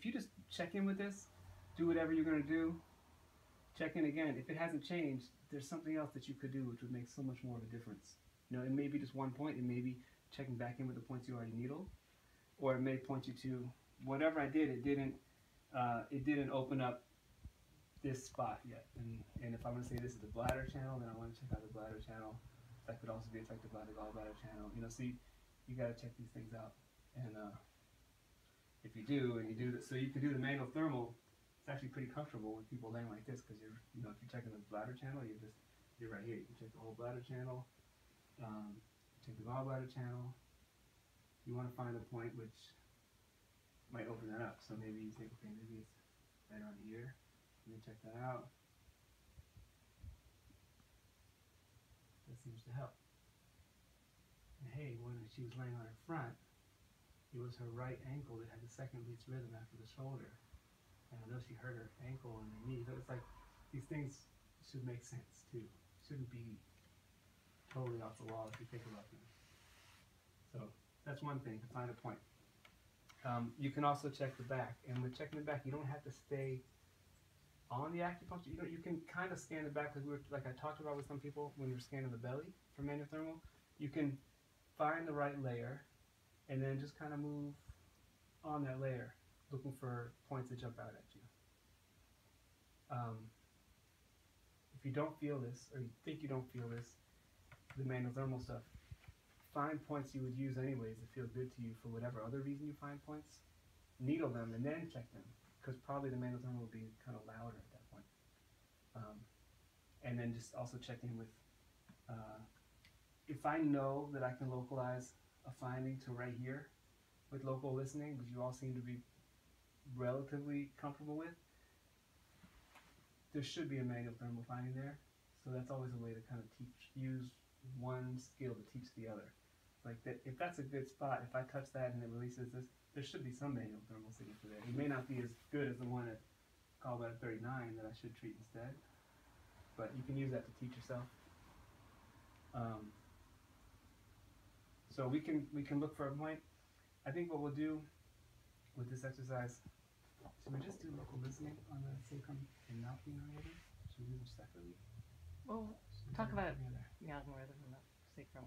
if you just check in with this, do whatever you're going to do, check in again. If it hasn't changed, there's something else that you could do which would make so much more of a difference. You know, it may be just one point. It may be checking back in with the points you already needle, or it may point you to whatever I did. It didn't open up this spot yet. And if I want to say this is the bladder channel, then I want to check out the bladder channel. That could also be affected by the gallbladder channel. You know, see, you got to check these things out. And if you do, and you do this, so you can do the manual thermal. It's actually pretty comfortable with people laying like this because you know, if you're checking the bladder channel, you're right here. You can check the whole bladder channel, check the gallbladder channel. You want to find a point which might open that up. So maybe you think, okay, maybe it's right around here. Let me check that out. That seems to help. And hey, when she was laying on her front, it was her right ankle that had the second least rhythm after the shoulder. And I know she hurt her ankle and her knee. So it's like these things should make sense too. Shouldn't be totally off the wall if you think about them. So that's one thing, to find a point. You can also check the back. And with checking the back, you don't have to stay on the acupuncture. You can kind of scan the back like I talked about with some people when you're scanning the belly for manual thermal. You can find the right layer and then just kind of move on that layer, looking for points that jump out at you. If you don't feel this, or you think you don't feel this, the manual thermal stuff, find points you would use anyways that feel good to you for whatever other reason you find points, needle them and then check them, because probably the manual thermal will be kind of louder at that point. And then just also check in with, if I know that I can localize a finding to right here with local listening, which you all seem to be relatively comfortable with, there should be a manual thermal finding there. So that's always a way to kind of use one skill to teach the other. Like that, if that's a good spot, if I touch that and it releases this, there should be some manual thermal signature there. It may not be as good as the one at gallbladder 39 that I should treat instead, but you can use that to teach yourself. So we can look for a point. I think what we'll do with this exercise, should we just do local listening on the sacrum and mouthing already? Should we do them separately? Well, talk about more than the sacrum.